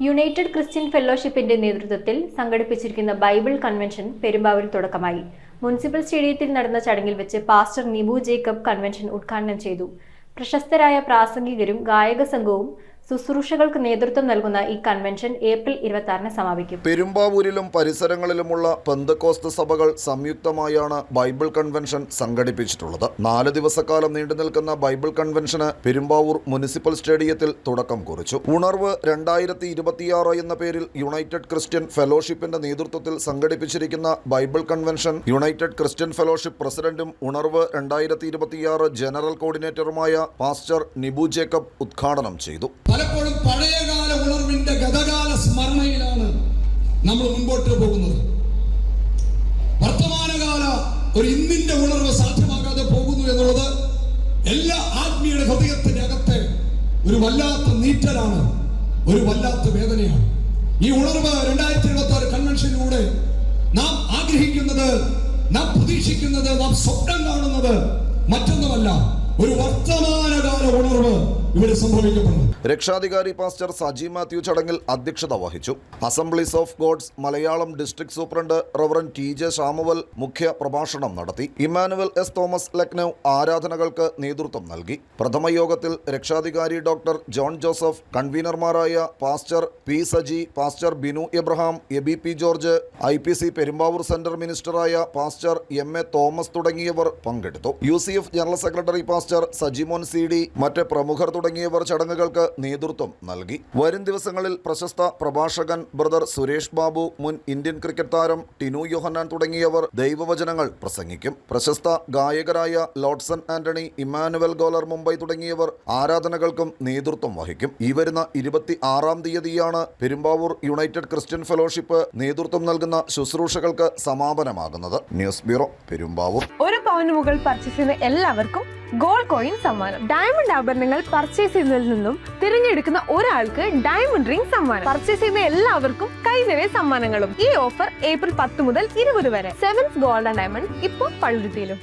United Christian ഫെലോഷിപ്പിന്റെ നേതൃത്വത്തിൽ സംഘടിപ്പിച്ചിരിക്കുന്ന ബൈബിൾ കൺവെൻഷൻ പെരുമ്പാവൂരിൽ തുടക്കമായി. മുനിസിപ്പൽ സ്റ്റേഡിയത്തിൽ നടന്ന ചടങ്ങിൽ വെച്ച് പാസ്റ്റർ നിബു ജേക്കബ് കൺവെൻഷൻ ഉദ്ഘാടനം ചെയ്തു. പ്രശസ്തരായ പ്രാസംഗികരും ഗായക സംഘവും ശുശ്രൂഷകൾക്ക് നേതൃത്വം നൽകുന്ന ഈ കൺവെൻഷൻ ഏപ്രിൽ 26-ന് സമാപിക്കും. പെരുമ്പാവൂരിലും പരിസരങ്ങളിലുമുള്ള പെന്തക്കോസ്ത് സഭകൾ സംയുക്തമായാണ് ബൈബിൾ കൺവെൻഷൻ സംഘടിപ്പിച്ചിട്ടുള്ളത്. 4 ദിവസക്കാലം നീണ്ടുനിൽക്കുന്ന ബൈബിൾ കൺവെൻഷന് പെരുമ്പാവൂർ മുനിസിപ്പൽ സ്റ്റേഡിയത്തിൽ തുടക്കം കുറിച്ചു. ഉണർവ് 2026 എന്ന പേരിൽ യുണൈറ്റഡ് ക്രിസ്ത്യൻ ഫെലോഷിപ്പിന്റെ നേതൃത്വത്തിൽ സംഘടിപ്പിച്ചിരിക്കുന്ന Bible convention united Christian fellowship പ്രസിഡന്റും ഉണർവ് 2026 ജനറൽ കോർഡിനേറ്ററുമായ പാസ്റ്റർ നിബു ജേക്കബ് ഉദ്ഘാടനം ചെയ്തു. പലപ്പോഴും പഴയകാല ഉണർവിന്റെ ഗതകാല സ്മരണയിലാണ് നമ്മൾ മുൻപോട്ട് പോകുന്നത്. വർത്തമാനകാല ഒരു ഇന്നിന്റെ ഉണർവ് സാധ്യമാകാതെ പോകുന്നു എന്നുള്ളത് എല്ലാ ആത്മീയ ഹൃദയത്തിന്റെ അകത്തെ ഒരു വല്ലാത്ത നീറ്റലാണ്, ഒരു വല്ലാത്ത വേദനയാണ്. ഈ ഉണർവ് 2026 കൺവെൻഷനിലൂടെ നാം ആഗ്രഹിക്കുന്നത്, നാം പ്രതീക്ഷിക്കുന്നത്, നാം സ്വപ്നം കാണുന്നത് മറ്റൊന്നുമല്ല, ഒരു വർത്തമാനകാല ഉണർവ് ഇവിടെ സംഭവിക്കപ്പെടുന്നു. രക്ഷാധികാരി പാസ്റ്റർ സജി മാത്യു ചടങ്ങിൽ അധ്യക്ഷത വഹിച്ചു. Assemblies of gods Malayalam district superintendent reverend TJ Samuel മുഖ്യ പ്രഭാഷണം നടത്തി. Immanuel S. തോമസ് ലക്നൌ ആരാധനകൾക്ക് നേതൃത്വം നൽകി. പ്രഥമ യോഗത്തിൽ രക്ഷാധികാരി ഡോക്ടർ ജോൺ ജോസഫ്, കൺവീനർമാരായ pastor P. Saji, pastor Binu Abraham, EBP George, IPC Perumbavoor centre മിനിസ്റ്ററായ പാസ്റ്റർ MA തോമസ് തുടങ്ങിയവർ പങ്കെടുത്തു. UCF general secretary pastor Sajimon CD, മറ്റ് പ്രമുഖർ തുടങ്ങിയവർ ചടങ്ങുകൾക്ക് നേതൃത്വം നൽകി. വരും ദിവസങ്ങളിൽ പ്രശസ്ത പ്രഭാഷകൻ ബ്രദർ സുരേഷ് ബാബു, മുൻ ഇന്ത്യൻ ക്രിക്കറ്റ് താരം ടിനു യോഹന്നാൻ തുടങ്ങിയവർ ദൈവവചനങ്ങൾ പ്രസംഗിക്കും. പ്രശസ്ത ഗായകരായ ലോഡ്സൺ ആന്റണി, ഇമ്മാനുവൽ ഗോലർ മുംബൈ തുടങ്ങിയവർ ആരാധനകൾക്കും നേതൃത്വം വഹിക്കും. ഈ വരുന്ന 26-ാം തീയതിയാണ് പെരുമ്പാവൂർ യുണൈറ്റഡ് ക്രിസ്ത്യൻ ഫെലോഷിപ്പ് നേതൃത്വം നൽകുന്ന ശുശ്രൂഷകൾക്ക് സമാപനമാകുന്നത്. News bureau, Perumbavoor. ഒരു പവന് മുകൾ പർച്ചേസ് ചെയ്യുന്ന എല്ലാവർക്കും ഗോൾഡ് കോയിൻ സമ്മാനം. ഡയമണ്ട് ആഭരണങ്ങൾ പർച്ചേസ് ചെയ്യുന്നതിൽ നിന്നും തിരഞ്ഞെടുക്കുന്ന ഒരാൾക്ക് ഡയമണ്ട് റിംഗ് സമ്മാനം. പർച്ചേസ് ചെയ്യുന്ന എല്ലാവർക്കും കൈനിറയ സമ്മാനങ്ങളും. ഈ ഓഫർ ഏപ്രിൽ 10 മുതൽ 20 വരെ. 7th ഗോൾഡ് ആൻഡ് ഡയമണ്ട് ഇപ്പോൾ പള്ളുരുത്തിയിലും.